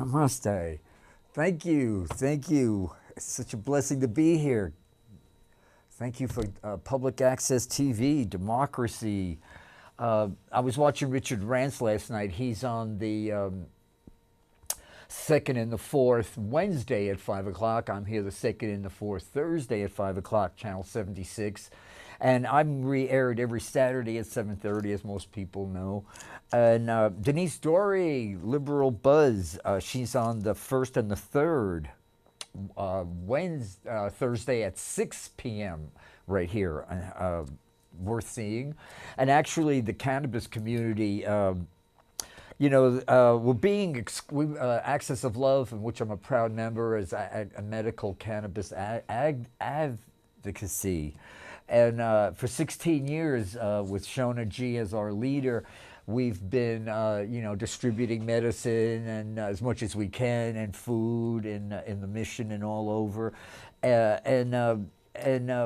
Namaste. Thank you. Thank you. It's such a blessing to be here. Thank you for public access TV, democracy. I was watching Richard Rance last night. He's on the second and the fourth Wednesday at 5 o'clock. I'm here the second and the fourth Thursday at 5 o'clock, channel 76. And I'm re-aired every Saturday at 7:30, as most people know. And Denise Dorey, Liberal Buzz, she's on the first and the third Thursday at 6 p.m. right here. Worth seeing. And actually, the cannabis community, we're being Access of Love, in which I'm a proud member, as a medical cannabis advocacy. And for 16 years, with Shona G as our leader, we've been, distributing medicine and as much as we can, and food in the mission and all over. And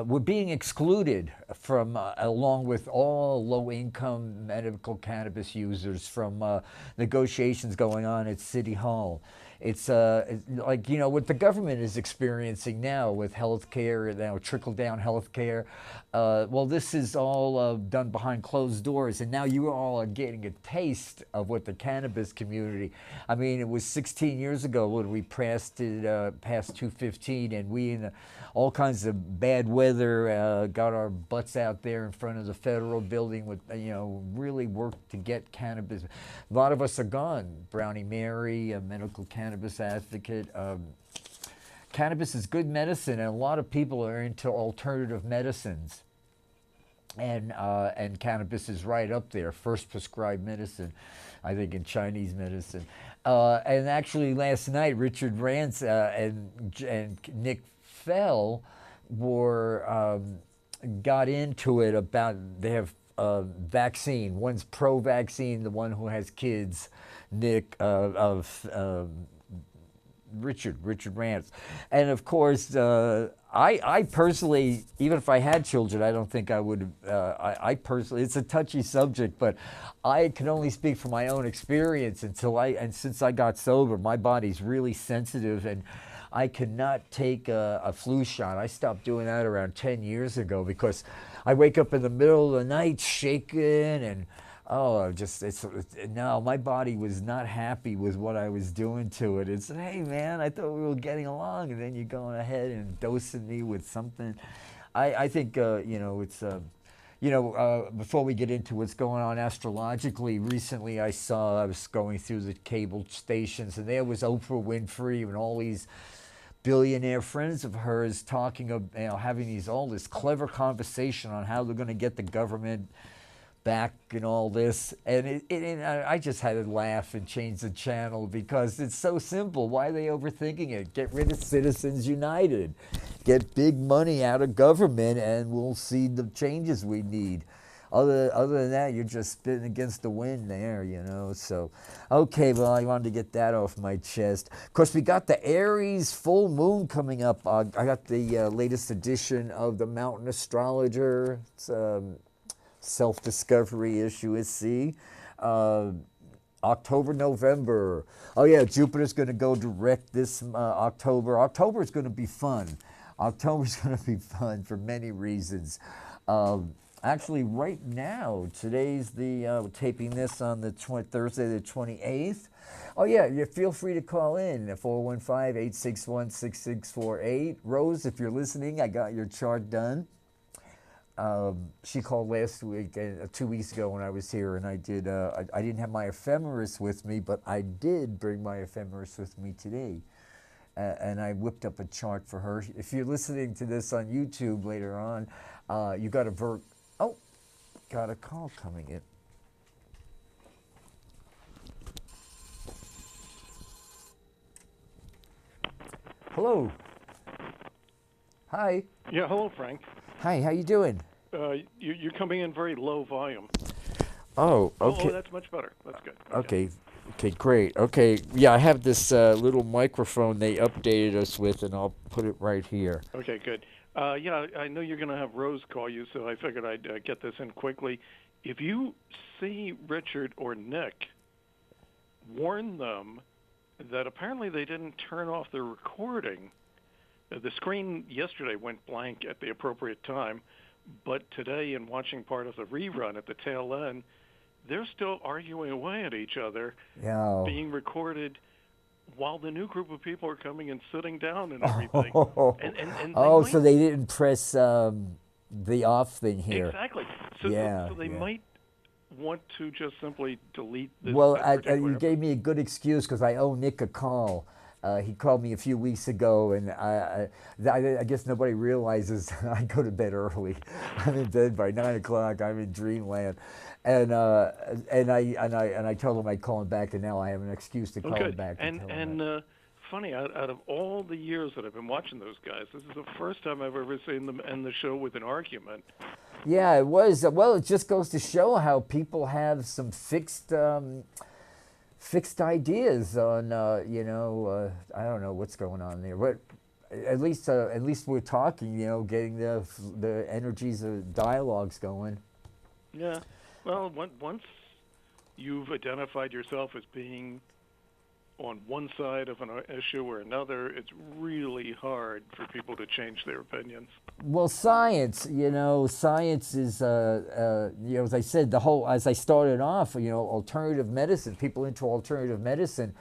we're being excluded from, along with all low-income medical cannabis users, from negotiations going on at City Hall. It's like, what the government is experiencing now with healthcare, trickle-down healthcare. Well, this is all done behind closed doors, and now you all are getting a taste of what the cannabis community. I mean, it was 16 years ago when we passed 215, and we, in all kinds of bad weather, got our butts out there in front of the federal building with, really worked to get cannabis. A lot of us are gone. Brownie Mary, a medical cannabis advocate. Cannabis is good medicine, and a lot of people are into alternative medicines. And cannabis is right up there, first prescribed medicine, I think, in Chinese medicine. And actually, last night, Richard Rance and Nick Fell got into it about, they have vaccine. One's pro-vaccine, the one who has kids, Nick, Richard Rance. And of course, I personally, even if I had children, I don't think I would, I personally, it's a touchy subject, but I can only speak from my own experience. Since I got sober, my body's really sensitive, and I cannot take a flu shot. I stopped doing that around 10 years ago because I wake up in the middle of the night shaking, and no, my body was not happy with what I was doing to it. It's, hey man, I thought we were getting along, and then you're going ahead and dosing me with something. I think, before we get into what's going on astrologically, recently I was going through the cable stations, and there was Oprah Winfrey and all these billionaire friends of hers talking of, having all this clever conversation on how they're going to get the government back and all this, and I just had to laugh and change the channel because it's so simple. Why are they overthinking it? Get rid of Citizens United, get big money out of government, and we'll see the changes we need. Other than that, you're just spitting against the wind there, So, okay, well, I wanted to get that off my chest. Of course, we got the Aries Full Moon coming up. I got the latest edition of the Mountain Astrologer. It's self-discovery issue at sea. October, November. Oh yeah, Jupiter's going to go direct this October. October is going to be fun. October's going to be fun for many reasons. Actually, right now, today's we're taping this on the Thursday the 28th. Oh yeah, you feel free to call in, 415-861-6648. Rose, if you're listening, I got your chart done. She called last week, 2 weeks ago when I was here, and I didn't have my ephemeris with me, but I did bring my ephemeris with me today. And I whipped up a chart for her. If you're listening to this on YouTube later on, you got got a call coming in. Hello. Hi. Yeah, hello, Frank. Hi, how you doing? You're coming in very low volume. Oh, okay. Oh, that's much better. That's good. Okay, great. Okay, yeah, I have this little microphone they updated us with, and I'll put it right here. Okay, good. Yeah, I know you're going to have Rose call you, so I figured I'd get this in quickly. If you see Richard or Nick, warn them that apparently they didn't turn off the recording. The screen yesterday went blank at the appropriate time, but today, in watching part of the rerun at the tail end, they're still arguing away at each other, Yeah. being recorded while the new group of people are coming and sitting down and everything. And they Oh, might so they didn't press the off thing here. exactly. Yeah, So they yeah. might want to just simply delete this Well, that particular you gave episode. me a good excuse because I owe Nick a call. He called me a few weeks ago, and I guess nobody realizes I go to bed early. I'm in bed by 9 o'clock. I'm in dreamland, and I told him I'd call him back, and now I have an excuse to Oh, call him good. back to tell him that. Funny, out of all the years that I've been watching those guys, this is the first time I've ever seen them end the show with an argument. Yeah, it was. Well, it just goes to show how people have some fixed ideas on, I don't know what's going on there, but at least we're talking, getting the energies of dialogues going. Yeah. Well, once you've identified yourself as being on one side of an issue or another, it's really hard for people to change their opinions. Well, science is, as I said, as I started off, alternative medicine, people into alternative medicine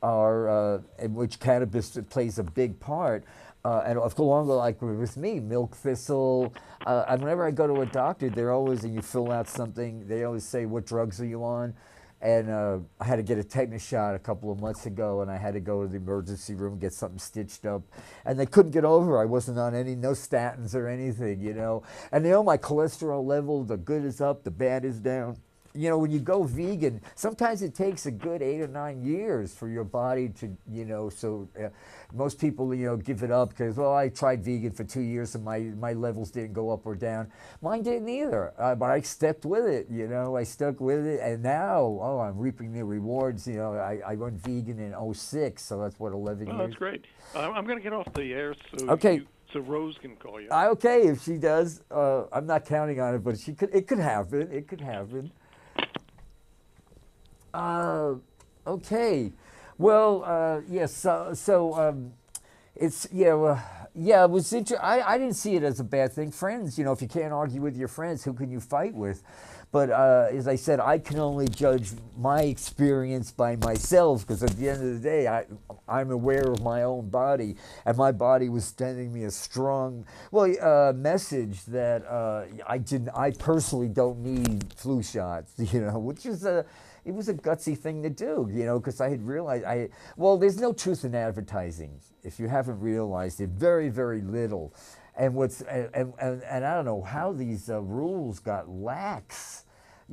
are, in which cannabis plays a big part. And along like with me, milk thistle. And whenever I go to a doctor, they're always, and you fill out something, they always say, what drugs are you on? And I had to get a tetanus shot a couple of months ago, and I had to go to the emergency room and get something stitched up. And they couldn't get over. I wasn't on no statins or anything, And my cholesterol level, the good is up, the bad is down. When you go vegan, sometimes it takes a good 8 or 9 years for your body to, so most people, give it up because, well, I tried vegan for 2 years and my levels didn't go up or down. Mine didn't either, but I stuck with it, I stuck with it. And now, I'm reaping the rewards. I went vegan in '06, so that's what, 11 Oh, years? that's great. I'm going to get off the air Okay. so Rose can call you. Okay, if she does. I'm not counting on it, but it could happen. It could happen. Okay. Well, yes. It's yeah. It was I didn't see it as a bad thing. Friends, if you can't argue with your friends, who can you fight with? But as I said, I can only judge my experience by myself because at the end of the day, I'm aware of my own body, and my body was sending me a strong, message that I personally don't need flu shots, which is it was a gutsy thing to do, because I had realized there's no truth in advertising if you haven't realized it. Very, very little. And I don't know how these rules got lax.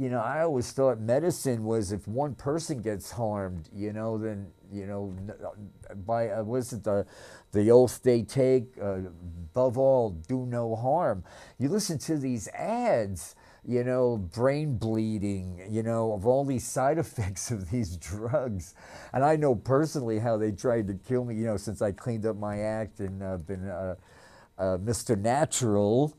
I always thought medicine was if one person gets harmed, then by was it the oath they take? Above all, do no harm. You listen to these ads. Brain bleeding, of all these side effects of these drugs. And I know personally how they tried to kill me, since I cleaned up my act and been Mr. Natural.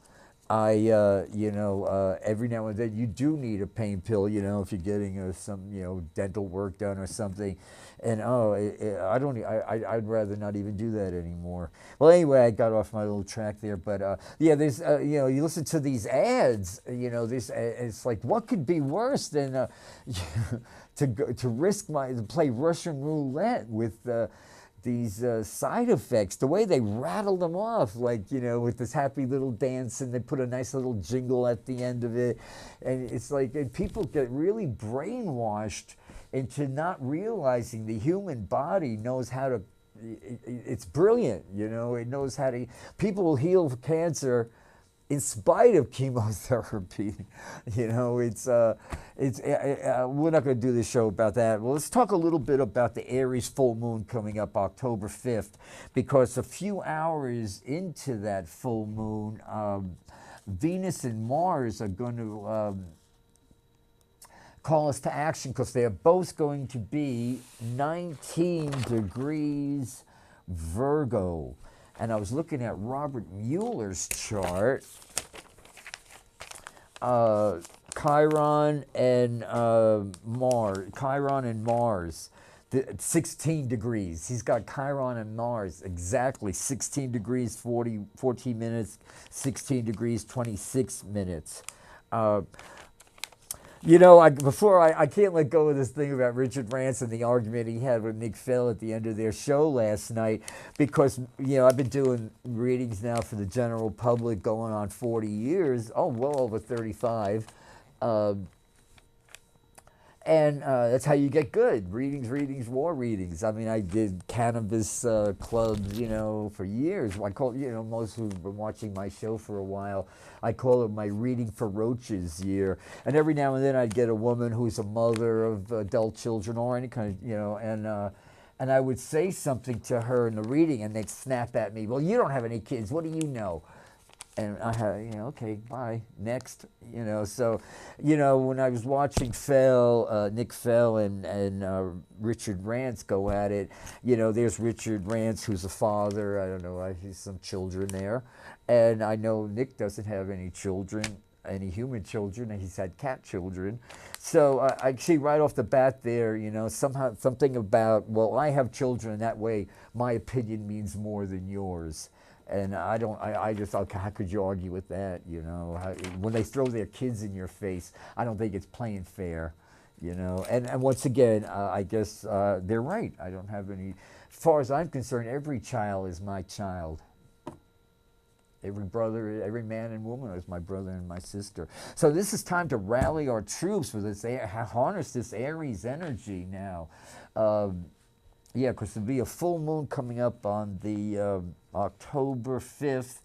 Every now and then you do need a pain pill, if you're getting some, dental work done or something. And I'd rather not even do that anymore. Well, anyway, I got off my little track there, but there's, you listen to these ads, it's like, what could be worse than to risk to play Russian roulette with these side effects, the way they rattle them off, like, with this happy little dance, and they put a nice little jingle at the end of it. And it's like, and people get really brainwashed into not realizing the human body knows how to, it's brilliant, it knows how to, people will heal cancer in spite of chemotherapy. We're not going to do this show about that. Well, let's talk a little bit about the Aries full moon coming up October 5th, because a few hours into that full moon, Venus and Mars are going to call us to action because they are both going to be 19 degrees Virgo. And I was looking at Robert Mueller's chart, Chiron and Mars. 16 degrees. He's got Chiron and Mars, exactly 16 degrees, 14 minutes, 16 degrees, 26 minutes. Uh, I can't let go of this thing about Richard Branson, the argument he had with Nick Fell at the end of their show last night, because, I've been doing readings now for the general public going on 40 years, well over 35. And that's how you get good. Readings, more readings. I mean, I did cannabis clubs, for years. I call, most who've been watching my show for a while, I call it my reading for roaches year. And every now and then I'd get a woman who's a mother of adult children or any kind of, and I would say something to her in the reading and they'd snap at me, well, you don't have any kids. What do you know? And I had, okay, bye, next, So, when I was watching Nick Fell and Richard Rance go at it, there's Richard Rance, who's a father. I don't know, he's some children there. And I know Nick doesn't have any children, any human children, and he's had cat children. So I see right off the bat there, somehow something about, well, I have children, and that way my opinion means more than yours. And I just thought, how could you argue with that, when they throw their kids in your face, I don't think it's playing fair, And once again, I guess they're right. I don't have any, as far as I'm concerned, every child is my child. Every brother, every man and woman is my brother and my sister. So this is time to rally our troops for this, harness this Aries energy now. Yeah, because there'll be a full moon coming up on the October 5th,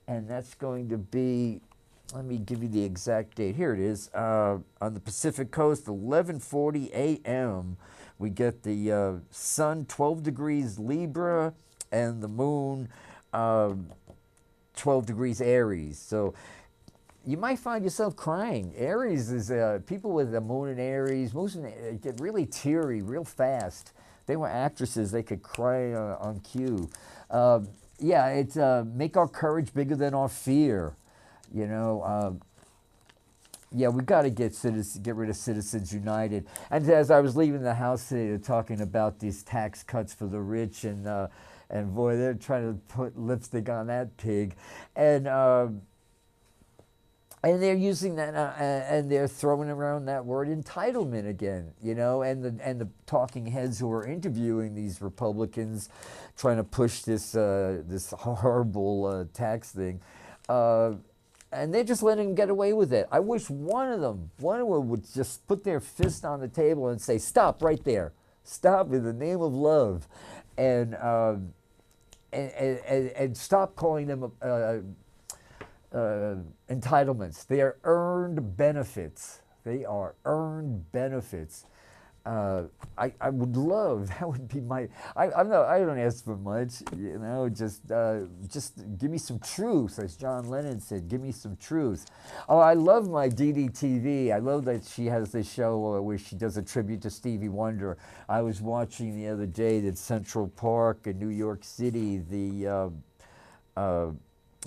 and that's going to be, let me give you the exact date. Here it is, on the Pacific Coast, 11:40 a.m. We get the sun 12 degrees Libra, and the moon 12 degrees Aries. So you might find yourself crying. Aries is, people with the moon in Aries, get really teary real fast. They were actresses. They could cry on cue. Yeah, it's make our courage bigger than our fear. Yeah, we got to get rid of Citizens United. And as I was leaving the house today, they're talking about these tax cuts for the rich, and boy, they're trying to put lipstick on that pig, and they're using that, and they're throwing around that word entitlement again, and the talking heads who are interviewing these Republicans, trying to push this horrible tax thing, and they're just letting them get away with it. I wish one of them would just put their fist on the table and say, "Stop right there! Stop in the name of love," and stop calling them entitlements. They are earned benefits. They are earned benefits. I would love, that would be my, I don't ask for much, just give me some truth, as John Lennon said, give me some truth. Oh, I love my DDTV. I love that she has this show where she does a tribute to Stevie Wonder. I was watching the other day that Central Park in New York City, the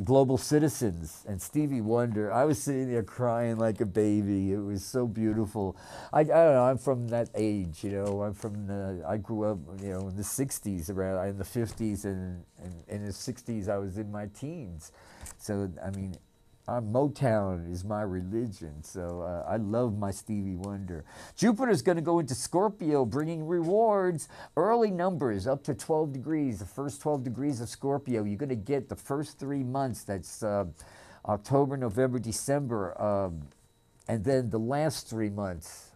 Global Citizens and Stevie Wonder. I was sitting there crying like a baby. It was so beautiful. I don't know, I'm from that age, I'm from I grew up, in the 60s, around in the 50s, and in the 60s I was in my teens. So, I mean, Motown is my religion, so I love my Stevie Wonder. Jupiter's going to go into Scorpio, bringing rewards, early numbers up to 12 degrees, the first 12 degrees of Scorpio. You're going to get the first 3 months, that's October, November, December, and then the last 3 months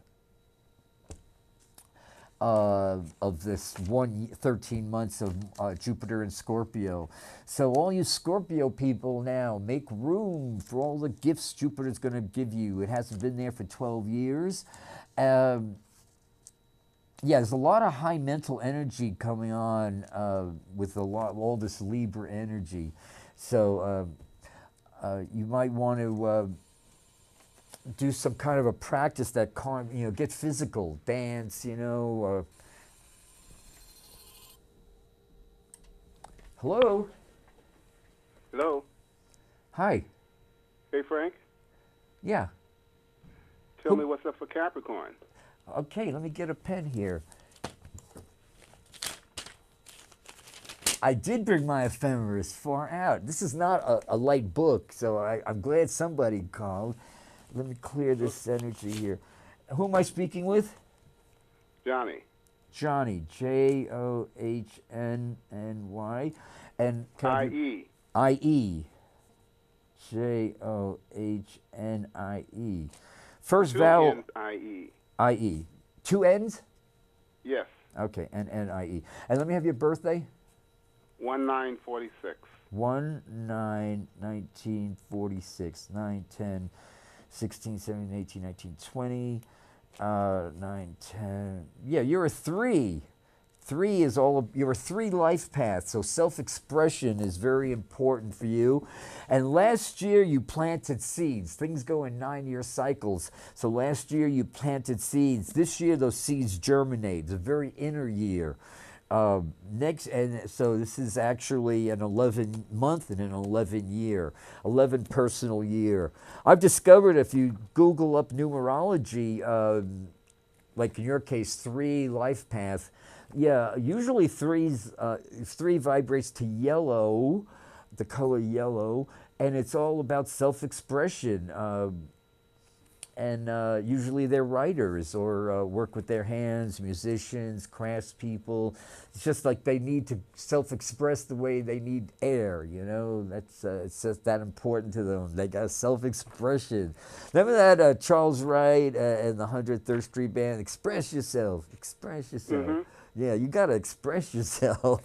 of this 13 months of Jupiter in Scorpio. So all you Scorpio people now, make room for all the gifts Jupiter's going to give you. It hasn't been there for 12 years. Yeah, there's a lot of high mental energy coming on with all this Libra energy. So you might want to do some kind of a practice that get physical, dance, Hello? Hello. Hi. Hey, Frank. Yeah. Tell me what's up for Capricorn. Okay, let me get a pen here. I did bring my ephemeris far out. This is not a light book, so I'm glad somebody called. Let me clear this energy here. Who am I speaking with? Johnny. Johnny, Johnnny, and can I IE. IE, Johnie. First Two vowel N's, IE. IE. Two N's? Yes. Okay, and NIE. And let me have your birthday. 1946. 1/9/1946. 9, 10, 16, 17, 18, 19, 20. 9, 10. Yeah, you're a 3. 3 is you're a 3 life path, so self-expression is very important for you. And last year you planted seeds. Things go in 9-year cycles. So last year you planted seeds. This year those seeds germinate. It's a very inner year. So this is actually an 11-month and an 11-year, 11 personal year. I've discovered if you Google up numerology, like in your case, 3 life path. Yeah, usually 3 vibrates to yellow, the color yellow, and it's all about self-expression. And usually they're writers or work with their hands, musicians, craftspeople. It's just like they need to self-express the way they need air, you know? That's it's just that important to them. They got self-expression. Remember that Charles Wright and the 103rd Street Band? Express yourself, express yourself. Mm-hmm. Yeah, you got to express yourself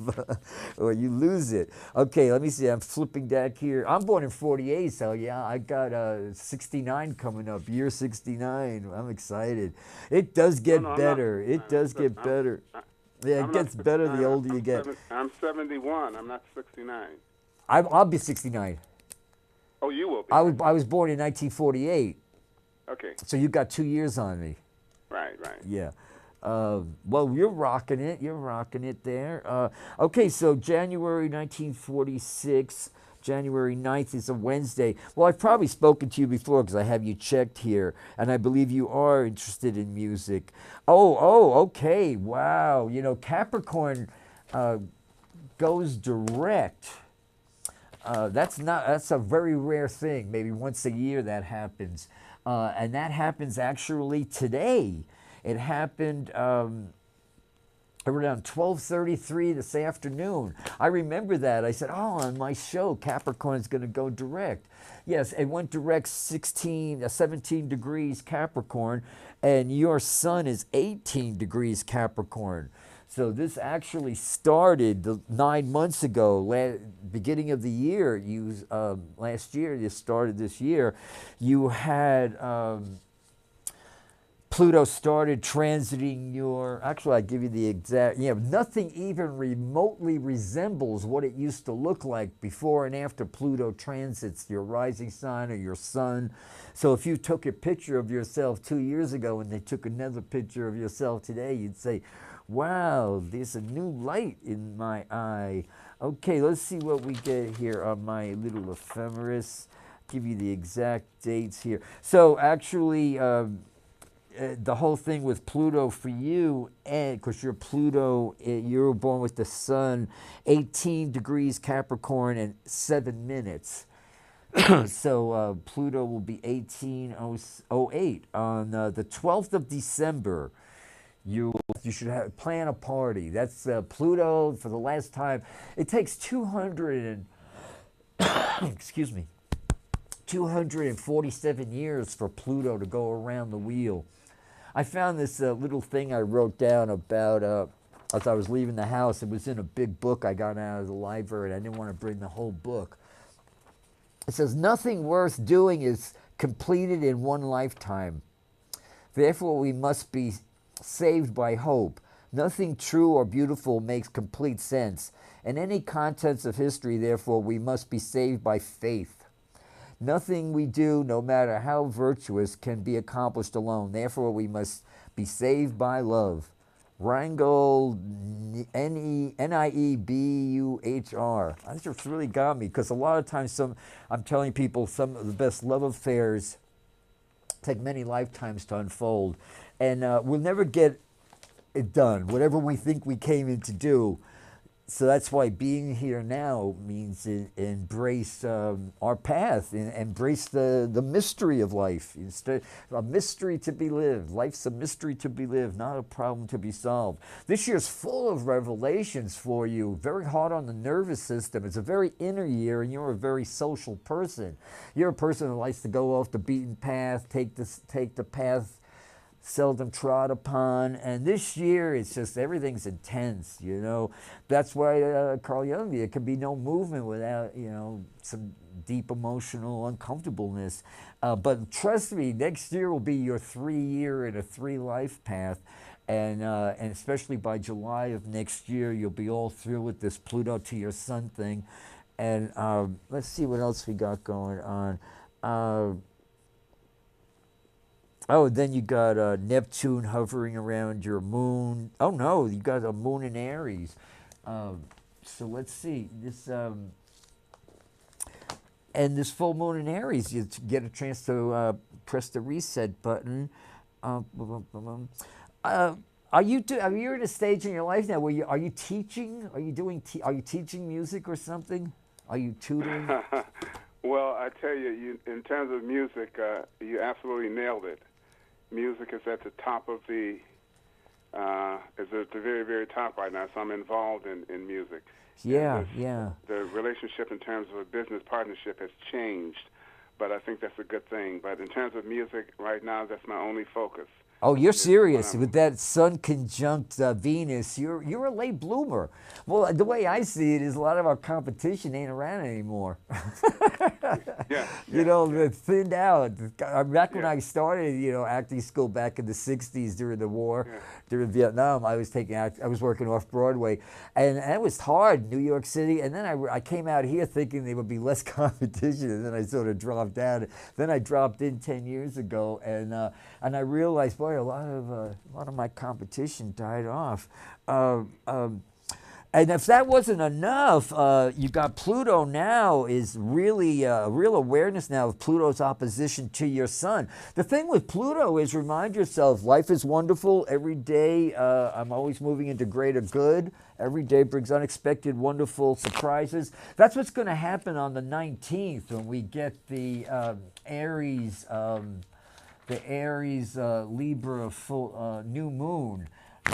or you lose it. Okay, let me see. I'm flipping back here. I'm born in 48, so yeah, I got 69 coming up, year 69. I'm excited. It does get better. It does get better. Yeah, it gets better the older you get. I'm 71. I'm not 69. I'll be 69. Oh, you will be. I was born in 1948. Okay. So you got 2 years on me. Right. Yeah. Well, you're rocking it. You're rocking it there. Okay, so January 1946, January 9th is a Wednesday. Well, I've probably spoken to you before because I have you checked here, and I believe you are interested in music. Oh, okay. Wow. You know, Capricorn goes direct. That's a very rare thing. Maybe once a year that happens. And that happens actually today. It happened around 12:33 this afternoon. I remember that. I said, on my show, Capricorn's going to go direct. Yes, it went direct 17 degrees Capricorn, and your sun is 18 degrees Capricorn. So this actually started 9 months ago, beginning of the year. Last year, you started this year. You had... Pluto started transiting actually I give you the exact, nothing even remotely resembles what it used to look like before and after Pluto transits your rising sign or your sun. So if you took a picture of yourself 2 years ago and they took another picture of yourself today, you'd say, wow, there's a new light in my eye. Okay, let's see what we get here on my little ephemeris. Give you the exact dates here. So actually, the whole thing with Pluto for you, and because you're Pluto, you were born with the sun, 18 degrees Capricorn and 7 minutes. So Pluto will be 1808 on the 12th of December. You should plan a party. That's Pluto for the last time. It takes 247 years for Pluto to go around the wheel. I found this little thing I wrote down about as I was leaving the house. It was in a big book I got out of the library, and I didn't want to bring the whole book. It says, nothing worth doing is completed in one lifetime. Therefore, we must be saved by hope. Nothing true or beautiful makes complete sense. In any contents of history, therefore, we must be saved by faith. Nothing we do, no matter how virtuous, can be accomplished alone. Therefore, we must be saved by love. Wrangle, Niebuhr. That just really got me, because a lot of times I'm telling people some of the best love affairs take many lifetimes to unfold. And we'll never get it done. Whatever we think we came in to do, So that's why being here now means embrace our path, embrace the mystery of life. Instead, a mystery to be lived. Life's a mystery to be lived, not a problem to be solved. This year's full of revelations for you, very hard on the nervous system. It's a very inner year, and you're a very social person. You're a person who likes to go off the beaten path, take the path seldom trod upon, and this year it's just everything's intense, you know. That's why Carl Jung, there can be no movement without, you know, some deep emotional uncomfortableness. But trust me, next year will be your 3-year and a 3-life path, and especially by July of next year, you'll be all through with this Pluto to your Sun thing. And let's see what else we got going on. Oh, then you got Neptune hovering around your moon. Oh no, you got a moon in Aries. So let's see this, and this full moon in Aries, you get a chance to press the reset button. Are you in a stage in your life now where are you teaching? Are you teaching music or something? Are you tutoring? Well, I tell you, in terms of music, you absolutely nailed it. Music is at the top of is at the very, very top right now, so I'm involved in music. Yeah, yeah. The relationship in terms of a business partnership has changed, but I think that's a good thing. But in terms of music right now, that's my only focus. Oh, you're serious. With that Sun conjunct Venus, you're a late bloomer. Well, the way I see it is a lot of our competition ain't around anymore. You know, they're thinned out. Back when I started, you know, acting school back in the 60s during the war, during Vietnam, I was working off Broadway, and it was hard, New York City. And then I came out here thinking there would be less competition, and then I sort of dropped out. Then I dropped in 10 years ago, and I realized, boy, a lot of my competition died off. And if that wasn't enough, you got Pluto now is really real awareness now of Pluto's opposition to your Sun. The thing with Pluto is, remind yourself, life is wonderful. Every day I'm always moving into greater good. Every day brings unexpected, wonderful surprises. That's what's going to happen on the 19th when we get the Aries Libra full new moon.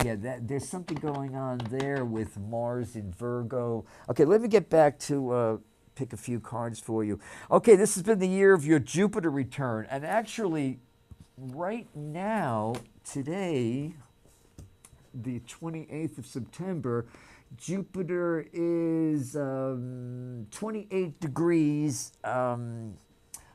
Yeah, there's something going on there with Mars in Virgo. Okay, let me get back to pick a few cards for you. Okay, this has been the year of your Jupiter return. And actually, right now, today, the 28th of September, Jupiter is 28 degrees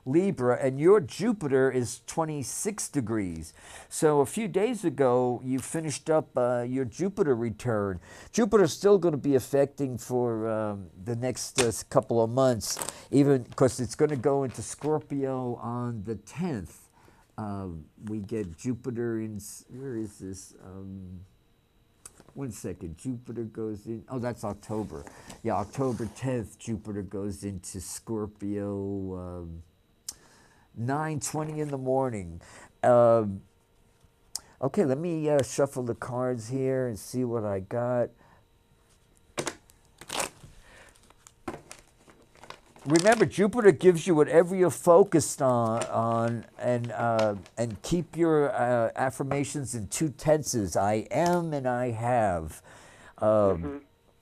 Libra, and your Jupiter is 26 degrees. So a few days ago, you finished up your Jupiter return. Jupiter's still going to be affecting for the next couple of months, even because it's going to go into Scorpio on the 10th. We get Jupiter in, where is this? 1 second, Jupiter goes in, oh, that's October. Yeah, October 10th, Jupiter goes into Scorpio, 9:20 in the morning. Okay, let me shuffle the cards here and see what I got. Remember, Jupiter gives you whatever you're focused on and keep your affirmations in 2 tenses. I am and I have.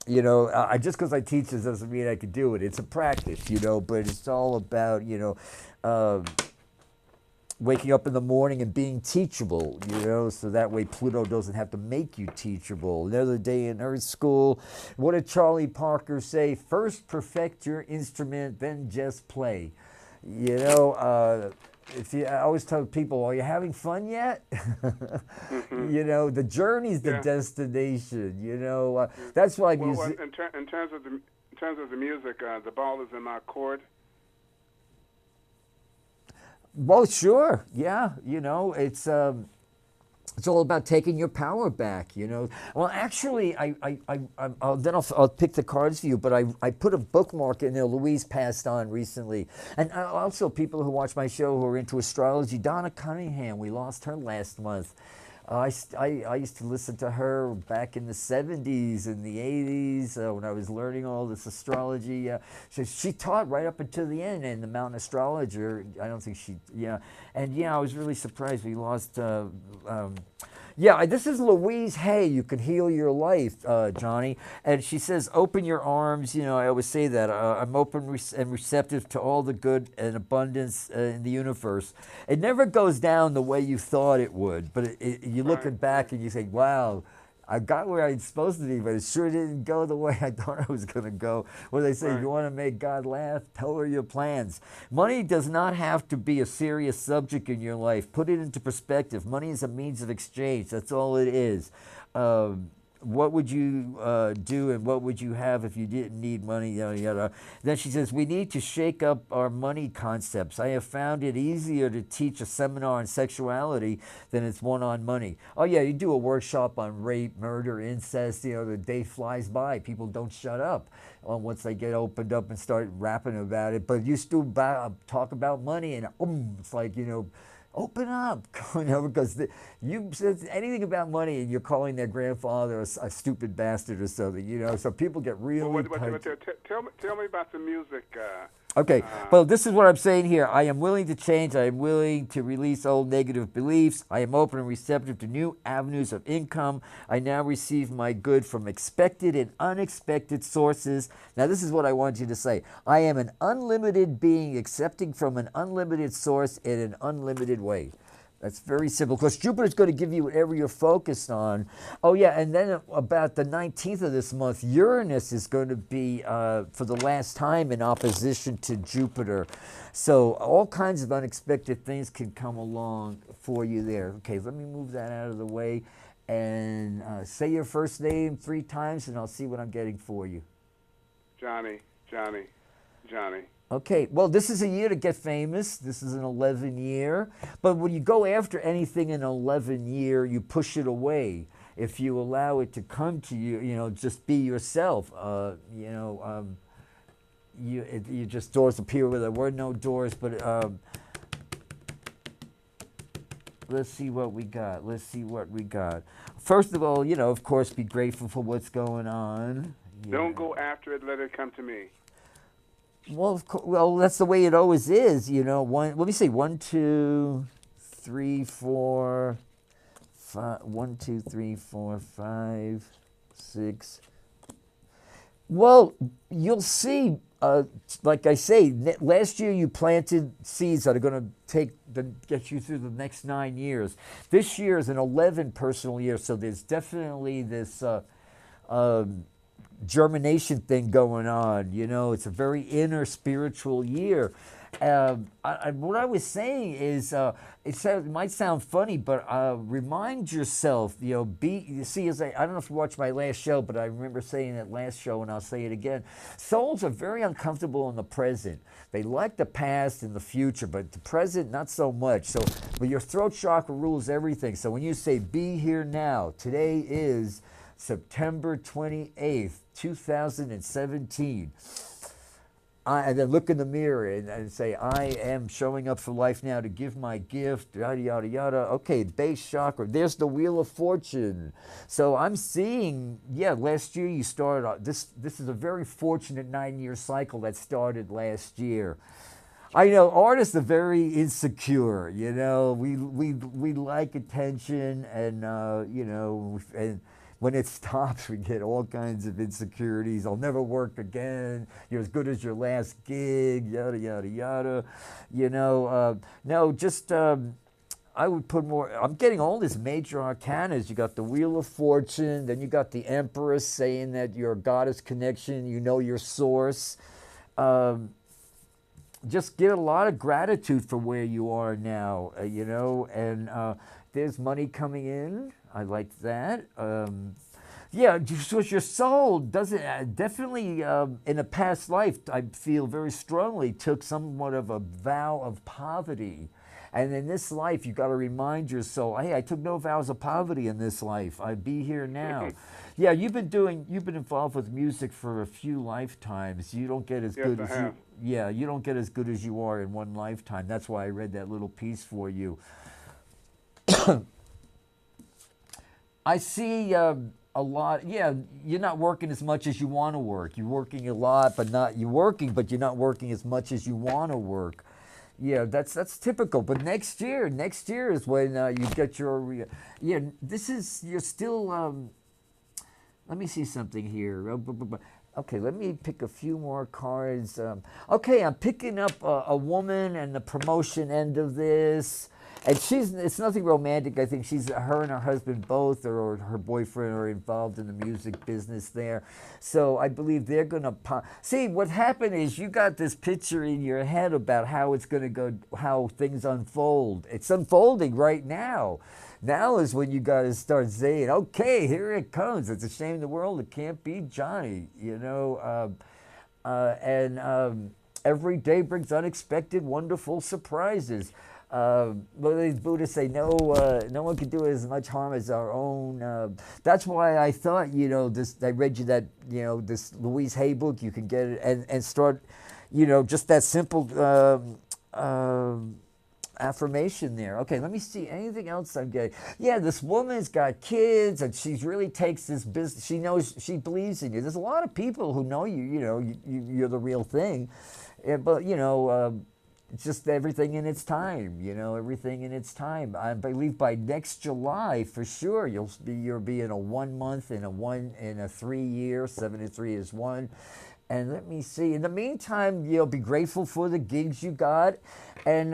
You know, just because I teach this doesn't mean I can do it. It's a practice, you know, but it's all about, you know, waking up in the morning and being teachable, you know, so that way Pluto doesn't have to make you teachable. Another day in Earth School. What did Charlie Parker say? First perfect your instrument, then just play. You know, I always tell people, are you having fun yet? You know, the journey's the destination. You know, that's why music. In terms of the music, the ball is in my court. Well, sure, yeah. You know, it's all about taking your power back. You know. Well, actually, I'll pick the cards for you. But I put a bookmark in there. Louise passed on recently, and also people who watch my show who are into astrology. Donna Cunningham, we lost her last month. I used to listen to her back in the 70s and the 80s when I was learning all this astrology. She taught right up until the end, and the Mountain Astrologer. I don't think she, yeah. And yeah, I was really surprised we lost. Yeah, this is Louise Hay. You can heal your life, Johnny. And she says, open your arms. You know, I always say that. I'm open and receptive to all the good and abundance in the universe. It never goes down the way you thought it would. But you look back and you say, wow, I got where I'm supposed to be, but it sure didn't go the way I thought it was going to go. Where they say, you want to make God laugh? Tell her your plans. Money does not have to be a serious subject in your life. Put it into perspective. Money is a means of exchange. That's all it is. What would you do and what would you have if you didn't need money, yada, yada. Then she says, we need to shake up our money concepts. I have found it easier to teach a seminar on sexuality than it's one on money. Oh, yeah, you do a workshop on rape, murder, incest, you know, the day flies by. People don't shut up once they get opened up and start rapping about it. But you still talk about money and it's like, you know, open up, you know, because you said anything about money and you're calling their grandfather a stupid bastard or something, you know, so people get really tell me about the music. Okay, well, this is what I'm saying here. I am willing to change. I am willing to release old negative beliefs. I am open and receptive to new avenues of income. I now receive my good from expected and unexpected sources. Now, this is what I want you to say. I am an unlimited being accepting from an unlimited source in an unlimited way. That's very simple because Jupiter's going to give you whatever you're focused on. Oh, yeah, and then about the 19th of this month, Uranus is going to be, for the last time, in opposition to Jupiter. So all kinds of unexpected things can come along for you there. Okay, let me move that out of the way and say your first name 3 times, and I'll see what I'm getting for you. Johnny. Okay, well, this is a year to get famous. This is an 11 year. But when you go after anything in an 11 year, you push it away. If you allow it to come to you, you know, just be yourself. You know, you just doors appear where there were no doors. But let's see what we got. First of all, you know, of course, be grateful for what's going on. Yeah. Don't go after it. Let it come to me. Well, that's the way it always is, you know. Let me see, 1, 2, 3, 4, 5. 1, 2, 3, 4, 5, 6. Well, you'll see. Like I say, last year you planted seeds that are going to get you through the next 9 years. This year is an 11 personal year, so there's definitely this. Germination thing going on, you know. It's a very inner spiritual year. What I was saying is, it might sound funny, but remind yourself, you know, you see, I don't know if you watched my last show, but I remember saying that last show, and I'll say it again. Souls are very uncomfortable in the present. They like the past and the future, but the present, not so much. So, but your throat chakra rules everything. So when you say, be here now, today is September 28th, 2017. And then look in the mirror and say, I am showing up for life now to give my gift, yada, yada, yada. Okay, base chakra. There's the Wheel of Fortune. So I'm seeing, yeah, last year you started, this is a very fortunate 9-year cycle that started last year. I know artists are very insecure, you know. We like attention and, you know, and when it stops, we get all kinds of insecurities. I'll never work again. You're as good as your last gig, yada, yada, yada. You know, no, just I would put more. I'm getting all these major arcanas. You got the Wheel of Fortune. Then you got the Empress saying that you're a goddess connection. You know your source. Just get a lot of gratitude for where you are now, you know, and there's money coming in. I like that. Yeah, because your soul doesn't, definitely in a past life, I feel very strongly, took somewhat of a vow of poverty. And in this life, you got to remind your soul, hey, I took no vows of poverty in this life. I'd be here now. Yeah, you've been involved with music for a few lifetimes. You don't get as good as you. Yeah, you don't get as good as you are in one lifetime. That's why I read that little piece for you. I see a lot. Yeah, you're not working as much as you want to work. You're working a lot, but not you're working, but you're not working as much as you want to work. Yeah, that's typical. But next year is when you get your. Yeah, this is you're still. Let me see something here. Okay, let me pick a few more cards. Okay, I'm picking up a woman and the promotion end of this. And it's nothing romantic. I think her and her husband both, or her boyfriend, are involved in the music business there. So I believe they're going to see what happened is you got this picture in your head about how it's going to go, how things unfold. It's unfolding right now. Now is when you got to start saying, okay, here it comes. It's a shame the world it can't be Johnny, you know. And every day brings unexpected, wonderful surprises. Well, these Buddhists say no one can do as much harm as our own. That's why I thought, you know, this. I read you that, you know, this Louise Hay book. You can get it and start, you know, just that simple affirmation there. Okay, let me see anything else I'm getting. Yeah, this woman's got kids and she really takes this business. She knows, she believes in you. There's a lot of people who know you. You know, you're the real thing, but you know. It's just everything in its time, you know, everything in its time. I believe by next July, for sure, you'll be in a 1 month, in a 3 year, 7 to 3 is one. And let me see. In the meantime, you'll be grateful for the gigs you got, and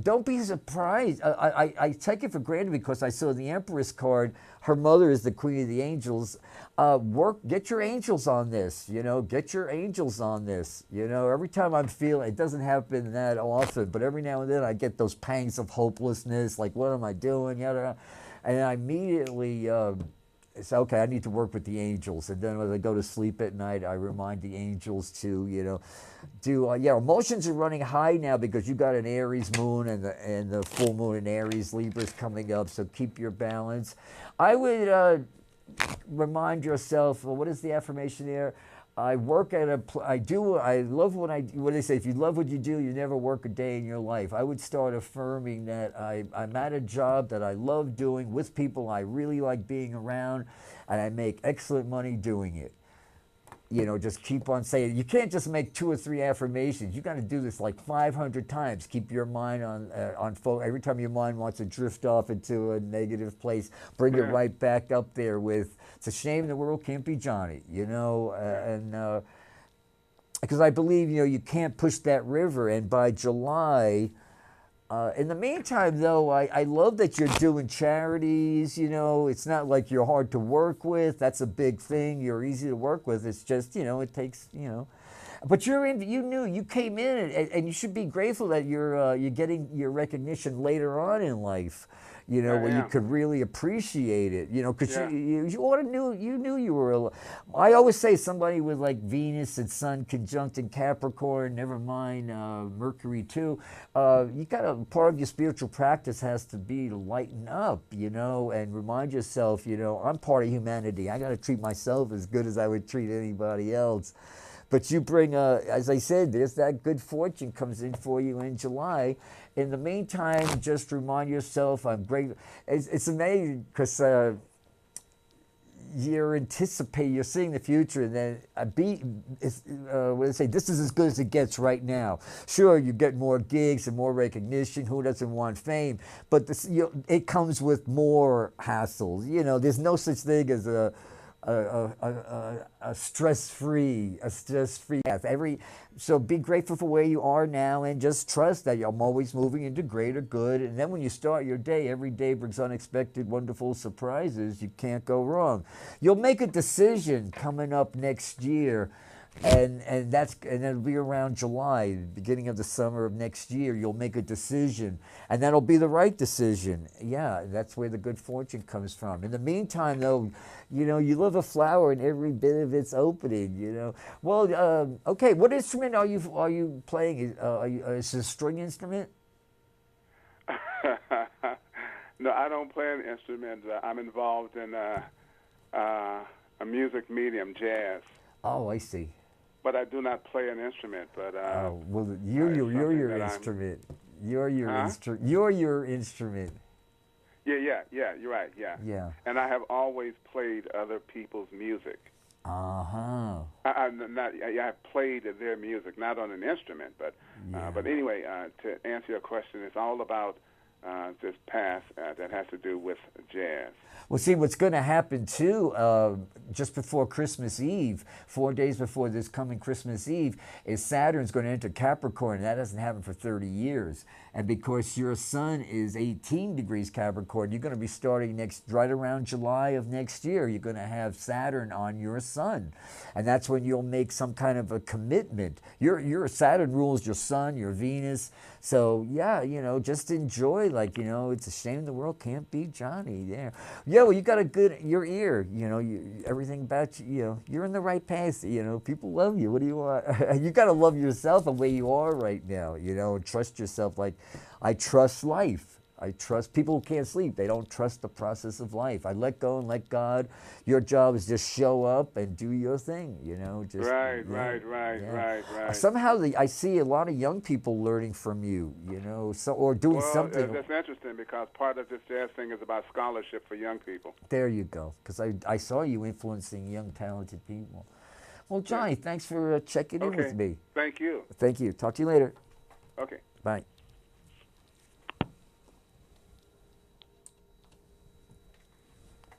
don't be surprised. I take it for granted because I saw the Empress card. Her mother is the Queen of the Angels. Get your angels on this. You know, get your angels on this. You know, every time I'm feeling, it doesn't happen that often, but every now and then I get those pangs of hopelessness. Like, what am I doing? Yada, and I immediately. It's okay, I need to work with the angels. And then when I go to sleep at night, I remind the angels to, you know, yeah, emotions are running high now because you got an Aries moon and the full moon in Aries, Libra's coming up, so keep your balance. I would remind yourself, well, what is the affirmation there? I work at I love what they say, if you love what you do, you never work a day in your life. I would start affirming that I'm at a job that I love doing with people I really like being around, and I make excellent money doing it. You know, just keep on saying. You can't just make 2 or 3 affirmations. You got to do this like 500 times. Keep your mind on every time your mind wants to drift off into a negative place, bring it right back up there with, it's a shame the world can't be Johnny, you know, and because I believe, you know, you can't push that river, and by July, in the meantime, though, I love that you're doing charities. You know, it's not like you're hard to work with. That's a big thing. You're easy to work with. It's just, you know, it takes, you know. But you came in, and you should be grateful that you're getting your recognition later on in life. You know, where you could really appreciate it. You know, because you ought to knew you were. I always say somebody with like Venus and Sun conjunct in Capricorn, never mind Mercury too. You got a part of your spiritual practice has to be to lighten up. You know, and remind yourself. You know, I'm part of humanity. I got to treat myself as good as I would treat anybody else. But you bring, as I said, there's that good fortune comes in for you in July. In the meantime, just remind yourself, I'm great. It's amazing because you're seeing the future, and then what do they say? This is as good as it gets right now. Sure, you get more gigs and more recognition. Who doesn't want fame? But it comes with more hassles. You know, there's no such thing as a stress-free path. So be grateful for where you are now, and just trust that I'm always moving into greater good. And then when you start your day, every day brings unexpected, wonderful surprises. You can't go wrong. You'll make a decision coming up next year. And it'll be around July, the beginning of the summer of next year. You'll make a decision, and that'll be the right decision. Yeah, that's where the good fortune comes from. In the meantime, though, you know, you love a flower in every bit of its opening. You know. Well, okay. What instrument are you playing? Is it a string instrument? No, I don't play an instrument. I'm involved in a music medium, jazz. Oh, I see. But I do not play an instrument. But well, you're your instrument. You're your instrument. Yeah. You're right. Yeah. Yeah. And I have always played other people's music. Uh-huh. I have played their music, not on an instrument, Yeah. but anyway, to answer your question, it's all about this past that has to do with jazz. Well, see, what's going to happen too, just before Christmas Eve, 4 days before this coming Christmas Eve, is Saturn's going to enter Capricorn. That hasn't happened for 30 years. And because your sun is 18 degrees Capricorn, you're going to be starting right around July of next year. You're going to have Saturn on your sun. And that's when you'll make some kind of a commitment. Your Saturn rules your sun, your Venus. So, yeah, just enjoy. Like, it's a shame the world can't beat Johnny there. Yeah, well, you got your ear, everything about you, you're in the right path, people love you. What do you want? You got to love yourself the way you are right now, and trust yourself. Like, I trust life. I trust people who can't sleep. They don't trust the process of life. I let go and let God. Your job is just show up and do your thing, Just, Right. Somehow I see a lot of young people learning from you, or doing something. That's interesting because part of this jazz thing is about scholarship for young people. There you go, because I saw you influencing young, talented people. Well, Johnny, thanks for checking in with me. Thank you. Thank you. Talk to you later. Okay. Bye.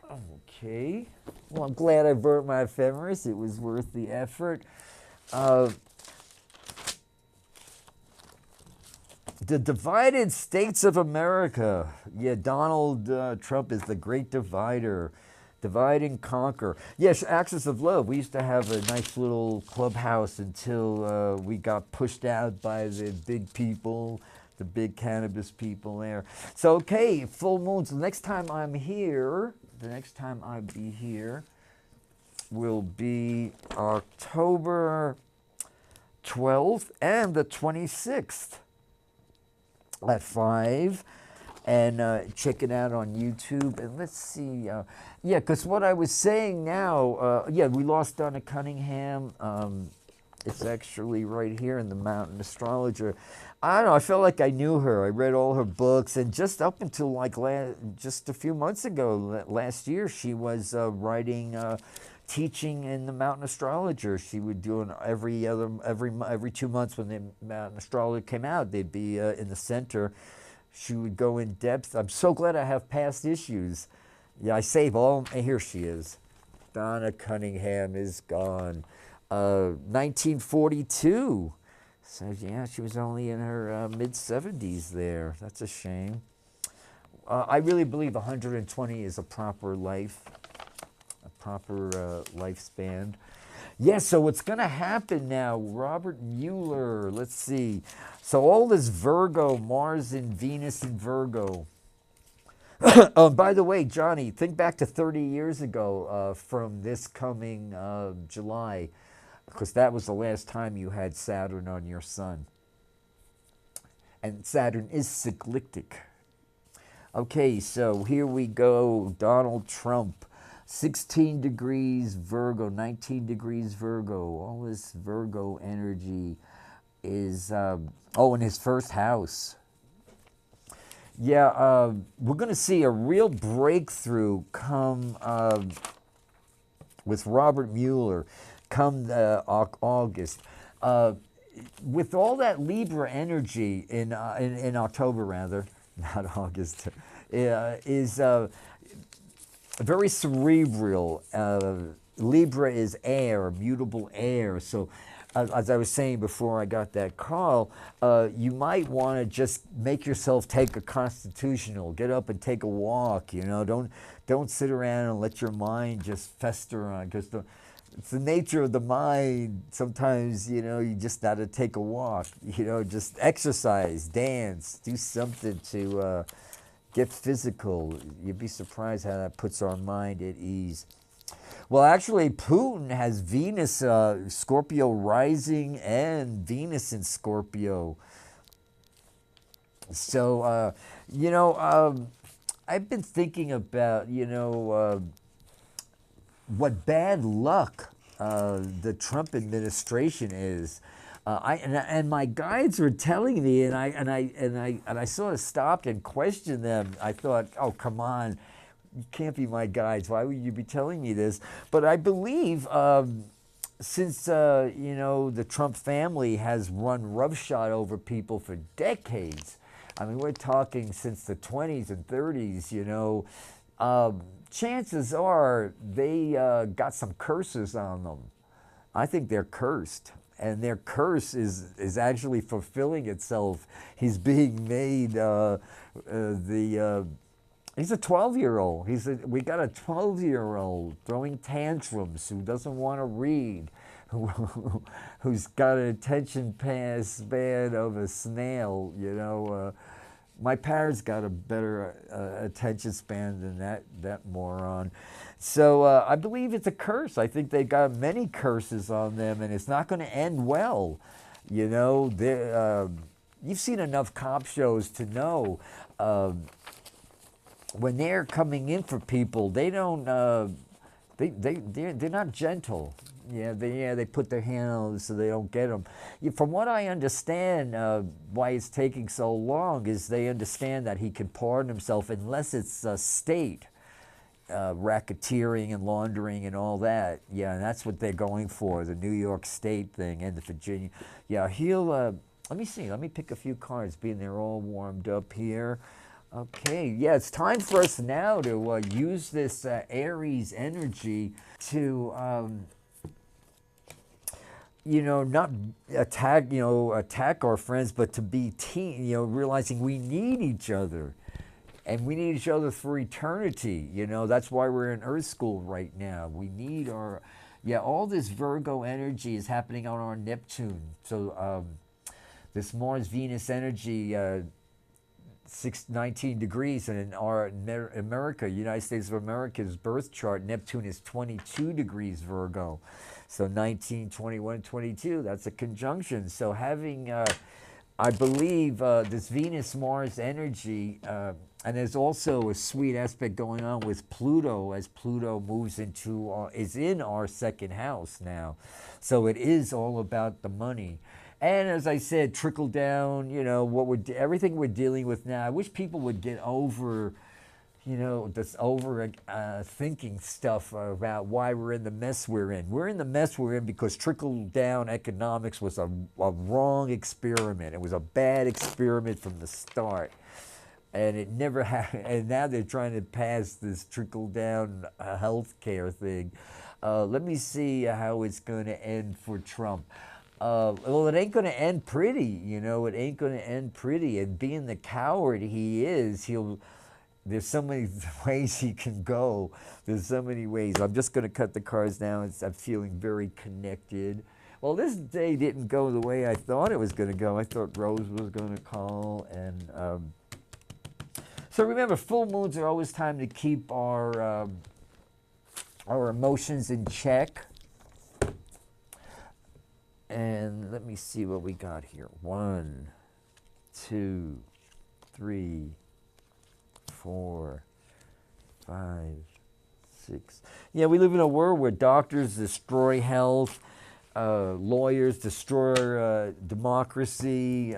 Okay. Well, I'm glad I burnt my ephemeris. It was worth the effort. The divided states of America. Yeah, Donald Trump is the great divider. Divide and conquer. Yes, Axis of Love. We used to have a nice little clubhouse until we got pushed out by the big people, the big cannabis people there. So, okay, full moons. The next time I'll be here will be October 12th and the 26th at 5. And check it out on YouTube. And let's see. Because what I was saying now, we lost Donna Cunningham. It's actually right here in the Mountain Astrologer. I don't know. I felt like I knew her. I read all her books. And just up until just a few months ago, last year, she was writing, teaching in the Mountain Astrologer. She would do it every 2 months when the Mountain Astrologer came out. They'd be in the center. She would go in depth. I'm so glad I have past issues. Yeah, I save all. Here she is. Donna Cunningham is gone. 1942. So, yeah, she was only in her mid-70s there. That's a shame. I really believe 120 is a proper life, a proper lifespan. Yeah, so what's going to happen now, Robert Mueller, let's see. So all this Virgo, Mars and Venus in Virgo. Oh, by the way, Johnny, think back to 30 years ago from this coming July, because that was the last time you had Saturn on your sun. And Saturn is cyclic. Okay, so here we go, Donald Trump. 16 degrees Virgo, 19 degrees Virgo. All this Virgo energy is, in his first house. Yeah, we're going to see a real breakthrough come with Robert Mueller come August. With all that Libra energy in October, rather, not August, is very cerebral. Libra is air, mutable air. So, as I was saying before I got that call, you might want to just make yourself take a constitutional. Get up and take a walk. Don't sit around and let your mind just fester on. Because it's the nature of the mind. Sometimes you just got to take a walk. Just exercise, dance, do something to. Get physical. You'd be surprised how that puts our mind at ease. Well, actually, Putin has Venus, Scorpio rising, and Venus in Scorpio. So, I've been thinking about, what bad luck the Trump administration is. And my guides were telling me, and I sort of stopped and questioned them. I thought, oh, come on, you can't be my guides. Why would you be telling me this? But I believe since the Trump family has run roughshod over people for decades. I mean, we're talking since the 20s and 30s. Chances are they got some curses on them. I think they're cursed, and their curse is actually fulfilling itself. He's being made he's a 12-year-old. We got a 12-year-old throwing tantrums who doesn't want to read, who's got an attention span of a snail. My parents got a better attention span than that moron. So I believe it's a curse. I think they got many curses on them, and it's not going to end well. You've seen enough cop shows to know when they're coming in for people, they don't. They're not gentle. They put their hand on them so they don't get them. From what I understand, why it's taking so long is they understand that he can pardon himself unless it's state racketeering and laundering and all that. Yeah, and that's what they're going for, the New York State thing and the Virginia. Yeah, he'll. Let me see. Let me pick a few cards, being they're all warmed up here. Okay, yeah, it's time for us now to use this Aries energy to. Not attack our friends, but to be realizing we need each other. And we need each other for eternity. That's why we're in Earth School right now. We need all this Virgo energy is happening on our Neptune. So this Mars-Venus energy, 19 degrees, and in our America, United States of America's birth chart, Neptune is 22 degrees Virgo. So 19, 21, 22, that's a conjunction. So having, I believe, this Venus-Mars energy, and there's also a sweet aspect going on with Pluto as Pluto moves is in our second house now. So it is all about the money. And as I said, trickle down, everything we're dealing with now. I wish people would get over this thinking stuff about why we're in the mess we're in. We're in the mess we're in because trickle-down economics was a wrong experiment. It was a bad experiment from the start. And it never happened. And now they're trying to pass this trickle-down health care thing. Let me see how it's going to end for Trump. Well, it ain't going to end pretty. It ain't going to end pretty. And being the coward he is, there's so many ways he can go. There's so many ways. I'm just going to cut the cards down. I'm feeling very connected. Well, this day didn't go the way I thought it was going to go. I thought Rose was going to call. And so remember, full moons are always time to keep our emotions in check. And let me see what we got here. 1, 2, 3, 4, 5, 6. Yeah, we live in a world where doctors destroy health, lawyers destroy democracy.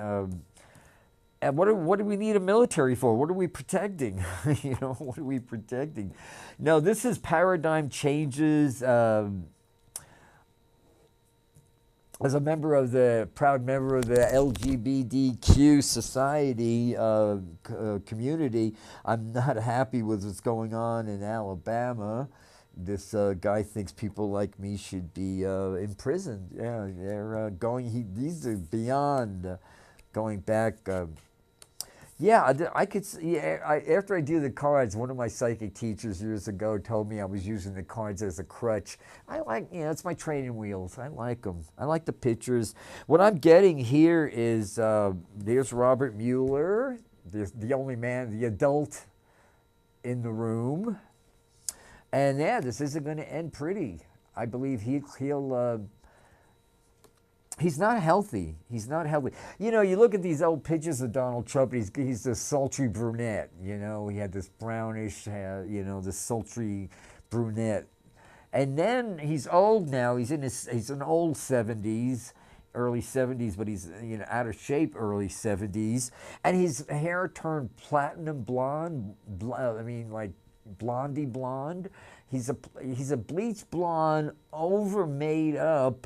And what do we need a military for? What are we protecting? What are we protecting? No, this is paradigm changes. As a proud member of the LGBTQ society community, I'm not happy with what's going on in Alabama. This guy thinks people like me should be imprisoned. Yeah, they're these are beyond going back. I could see. After I do the cards, one of my psychic teachers years ago told me I was using the cards as a crutch. I like, it's my training wheels. I like them. I like the pictures. What I'm getting here is there's Robert Mueller, the only man, the adult in the room, and this isn't going to end pretty. I believe he'll. He's not healthy. He's not healthy. You look at these old pictures of Donald Trump, he's a sultry brunette. He had this brownish, this sultry brunette. And then he's old now. He's in an old 70s. early 70s, but he's out of shape early 70s, and his hair turned platinum blonde. I mean, like blondie blonde. He's a bleach blonde, over made up.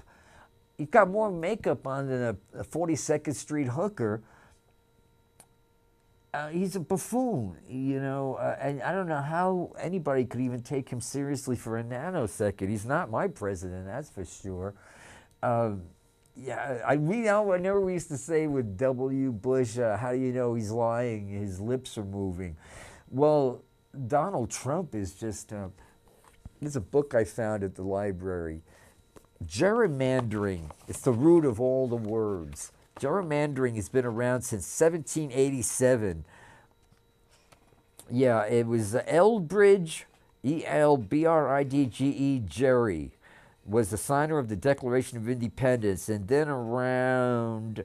He's got more makeup on than a 42nd Street hooker. He's a buffoon, and I don't know how anybody could even take him seriously for a nanosecond. He's not my president, that's for sure. Yeah, I never we used to say with W. Bush, how do you know he's lying? His lips are moving. Well, Donald Trump is just, there's a book I found at the library. Gerrymandering, it's the root of all the words. Gerrymandering has been around since 1787. Yeah, it was Elbridge, Elbridge, Gerry, was the signer of the Declaration of Independence. And then around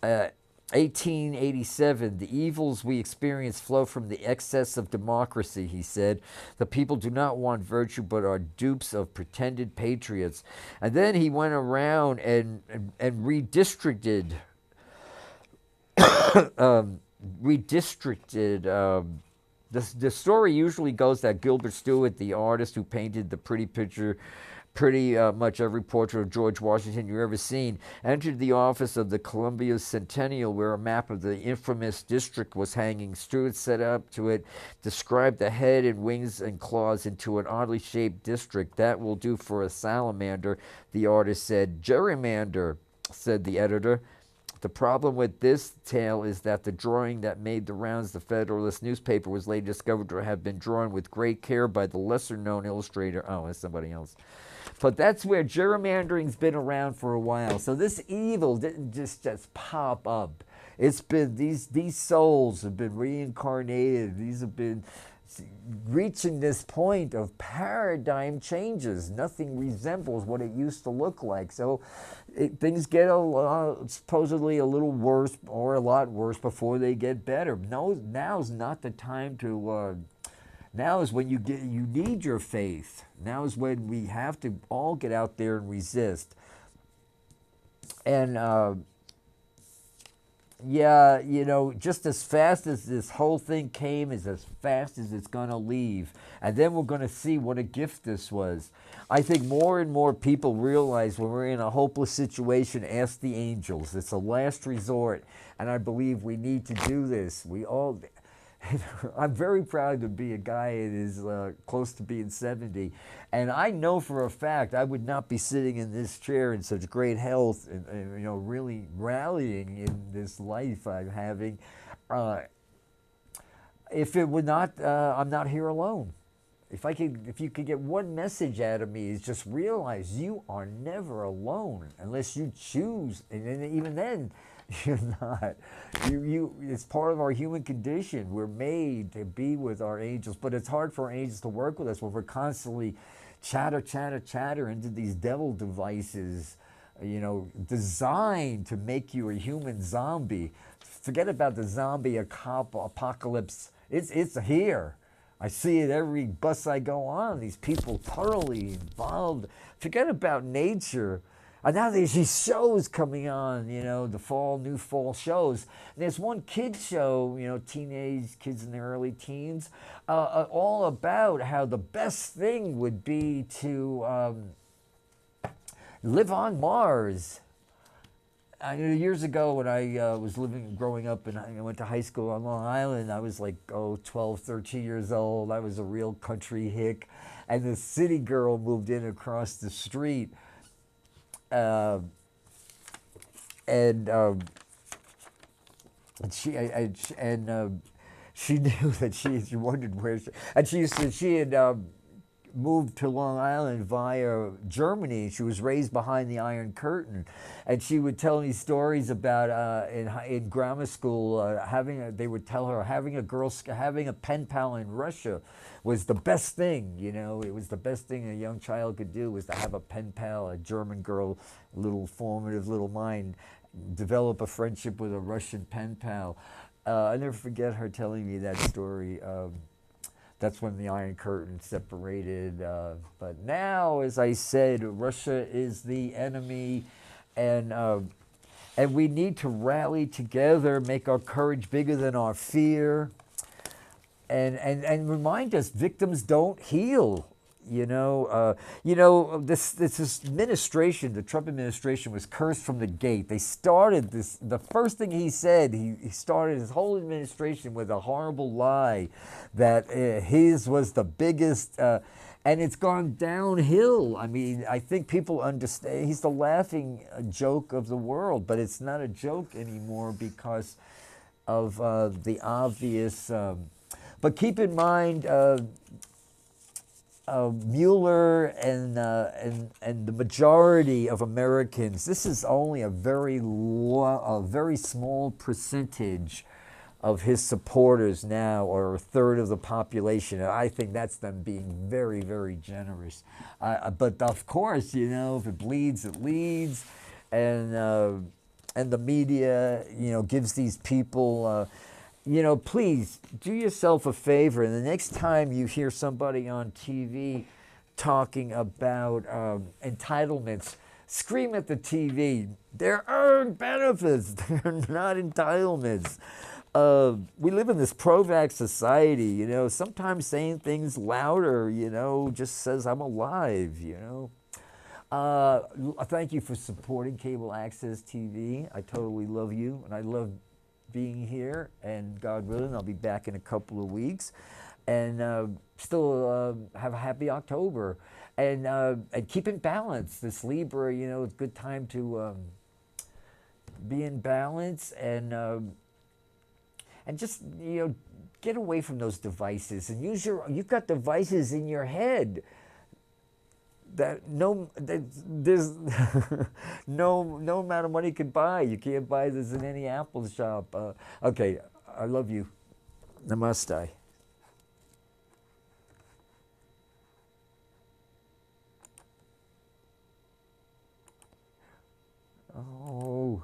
1887, the evils we experience flow from the excess of democracy, he said. The people do not want virtue but are dupes of pretended patriots. And then he went around and redistricted the story usually goes that Gilbert Stuart, the artist who painted the pretty picture, pretty much every portrait of George Washington you've ever seen, entered the office of the Columbia Centennial where a map of the infamous district was hanging. Stuart set up to it, described the head and wings and claws into an oddly shaped district. That will do for a salamander, the artist said. Gerrymander, said the editor. The problem with this tale is that the drawing that made the rounds the Federalist newspaper was later discovered to have been drawn with great care by the lesser-known illustrator. Oh, it's somebody else. But that's where gerrymandering's been around for a while. So this evil didn't just pop up. It's been, these souls have been reincarnated. These have been reaching this point of paradigm changes. Nothing resembles what it used to look like. So things get supposedly a little worse or a lot worse before they get better. No, now's not the time to. Now is when you need your faith. Now is when we have to all get out there and resist. And yeah, just as fast as this whole thing came is as fast as it's going to leave. And then we're going to see what a gift this was. I think more and more people realize when we're in a hopeless situation, ask the angels. It's a last resort. And I believe we need to do this. We all... I'm very proud to be a guy that is close to being 70. And I know for a fact I would not be sitting in this chair in such great health and really rallying in this life I'm having if it would not, I'm not here alone. If you could get one message out of me is just realize you are never alone unless you choose. And even then, you're not. It's part of our human condition. We're made to be with our angels, but it's hard for our angels to work with us when we're constantly chatter into these devil devices, designed to make you a human zombie. Forget about the zombie apocalypse. It's here. I see it every bus I go on. These people thoroughly involved. Forget about nature. And now there's these shows coming on, the new fall shows. And there's one kid show, teenage kids in their early teens, all about how the best thing would be to live on Mars. Years ago when I was growing up, and I went to high school on Long Island, I was like, 12, 13 years old. I was a real country hick. And the city girl moved in across the street. She knew that she wondered where she had moved to Long Island via Germany. She was raised behind the Iron Curtain, and she would tell me stories about in grammar school they would tell her having a pen pal in Russia was the best thing. It was the best thing a young child could do was to have a pen pal, a German girl, a little formative little mind, develop a friendship with a Russian pen pal. I never forget her telling me that story. That's when the Iron Curtain separated. But now, as I said, Russia is the enemy, and we need to rally together, make our courage bigger than our fear, and remind us victims don't heal. This administration, the Trump administration, was cursed from the gate. They started this. The first thing he said, he started his whole administration with a horrible lie that his was the biggest. And it's gone downhill. I mean, I think people understand. He's the laughing joke of the world, but it's not a joke anymore because of the obvious. But keep in mind, Mueller and the majority of Americans. This is only a very small percentage of his supporters now, or a third of the population. And I think that's them being very, very generous. But of course, if it bleeds, it leads, and the media, gives these people. Please do yourself a favor, and the next time you hear somebody on TV talking about entitlements, scream at the TV. They're earned benefits. They're not entitlements. We live in this pro-vax society, sometimes saying things louder, just says I'm alive, Thank you for supporting Cable Access TV. I totally love you, and I love being here, and God willing, I'll be back in a couple of weeks, and still have a happy October, and keep in balance. This Libra, it's a good time to be in balance, and just get away from those devices and you've got devices in your head that there's no amount of money you can buy. You can't buy this in any Apple shop. Okay, I love you. Namaste. Oh.